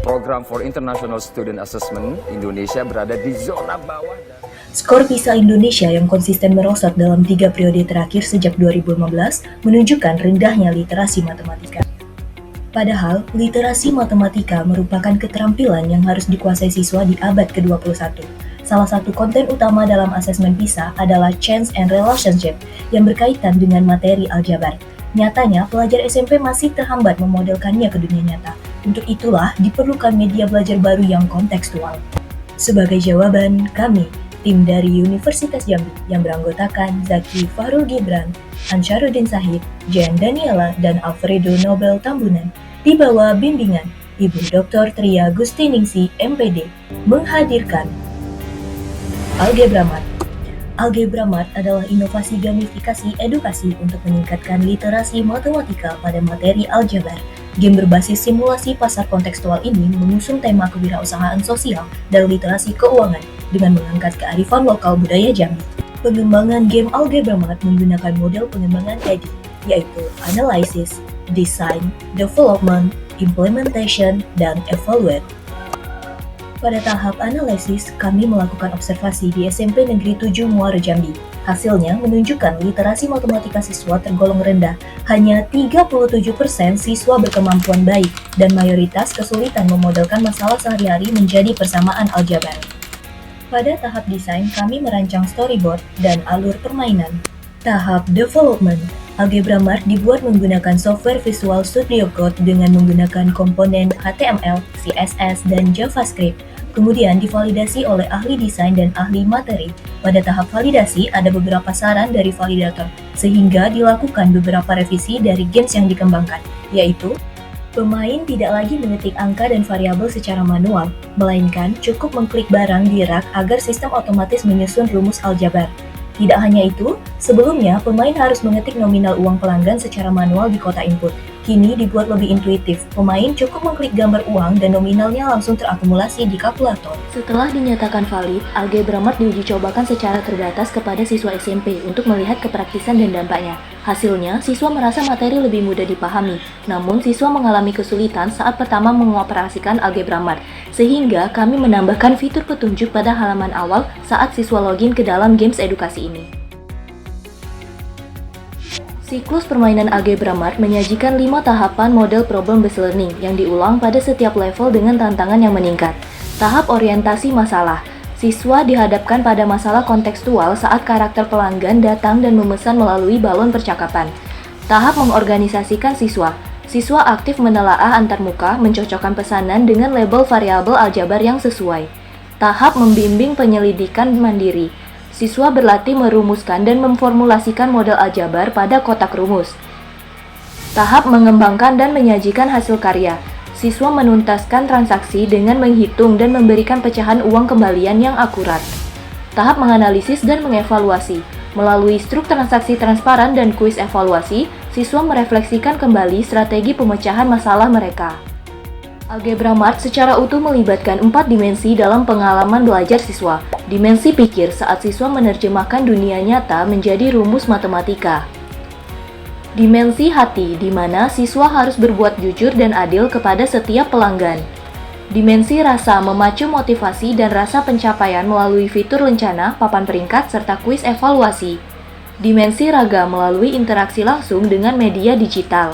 Program for International Student Assessment Indonesia berada di zona bawah. Skor PISA Indonesia yang konsisten merosot dalam 3 periode terakhir sejak 2015 menunjukkan rendahnya literasi matematika. Padahal, literasi matematika merupakan keterampilan yang harus dikuasai siswa di abad ke-21. Salah satu konten utama dalam asesmen PISA adalah Change and Relationship yang berkaitan dengan materi aljabar. Nyatanya, pelajar SMP masih terhambat memodelkannya ke dunia nyata. Untuk itulah diperlukan media belajar baru yang kontekstual. Sebagai jawaban, kami, tim dari Universitas Jambi yang beranggotakan Zaki Fahrul Gibran, Ansharuddin Sahid, Jen Daniela, dan Alfredo Nobel Tambunan, di bawah bimbingan Ibu Dr. Tria Gustiningsi, MPD, menghadirkan Algebramat. Algebramat adalah inovasi gamifikasi edukasi untuk meningkatkan literasi matematika pada materi aljabar. Game berbasis simulasi pasar kontekstual ini mengusung tema kewirausahaan sosial dan literasi keuangan dengan mengangkat kearifan lokal budaya Jambi. Pengembangan game Algebramat menggunakan model pengembangan tadi, yaitu Analysis, Design, Development, Implementation, dan Evaluate. Pada tahap analisis, kami melakukan observasi di SMP Negeri 7 Muara Jambi. Hasilnya menunjukkan literasi matematika siswa tergolong rendah. Hanya 37% siswa berkemampuan baik, dan mayoritas kesulitan memodelkan masalah sehari-hari menjadi persamaan aljabar. Pada tahap desain, kami merancang storyboard dan alur permainan. Tahap development, Algebramat dibuat menggunakan software Visual Studio Code dengan menggunakan komponen HTML, CSS, dan JavaScript. Kemudian divalidasi oleh ahli desain dan ahli materi. Pada tahap validasi, ada beberapa saran dari validator, sehingga dilakukan beberapa revisi dari games yang dikembangkan, yaitu pemain tidak lagi mengetik angka dan variabel secara manual, melainkan cukup mengklik barang di rak agar sistem otomatis menyusun rumus aljabar. Tidak hanya itu, sebelumnya pemain harus mengetik nominal uang pelanggan secara manual di kotak input. Kini dibuat lebih intuitif, pemain cukup mengklik gambar uang dan nominalnya langsung terakumulasi di kalkulator. Setelah dinyatakan valid, Algebramat diuji cobakan secara terbatas kepada siswa SMP untuk melihat kepraktisan dan dampaknya. Hasilnya, siswa merasa materi lebih mudah dipahami, namun siswa mengalami kesulitan saat pertama mengoperasikan Algebramat, sehingga kami menambahkan fitur petunjuk pada halaman awal saat siswa login ke dalam games edukasi ini. Siklus permainan Algebramat menyajikan 5 tahapan model problem-based learning yang diulang pada setiap level dengan tantangan yang meningkat. Tahap orientasi masalah. Siswa dihadapkan pada masalah kontekstual saat karakter pelanggan datang dan memesan melalui balon percakapan. Tahap mengorganisasikan siswa. Siswa aktif menelaah antarmuka, mencocokkan pesanan dengan label variabel aljabar yang sesuai. Tahap membimbing penyelidikan mandiri. Siswa berlatih merumuskan dan memformulasikan model aljabar pada kotak rumus. Tahap mengembangkan dan menyajikan hasil karya. Siswa menuntaskan transaksi dengan menghitung dan memberikan pecahan uang kembalian yang akurat. Tahap menganalisis dan mengevaluasi. Melalui struk transaksi transparan dan kuis evaluasi, siswa merefleksikan kembali strategi pemecahan masalah mereka. Algebramat secara utuh melibatkan 4 dimensi dalam pengalaman belajar siswa. Dimensi pikir saat siswa menerjemahkan dunia nyata menjadi rumus matematika. Dimensi hati, di mana siswa harus berbuat jujur dan adil kepada setiap pelanggan. Dimensi rasa, memacu motivasi dan rasa pencapaian melalui fitur lencana, papan peringkat, serta kuis evaluasi. Dimensi raga melalui interaksi langsung dengan media digital.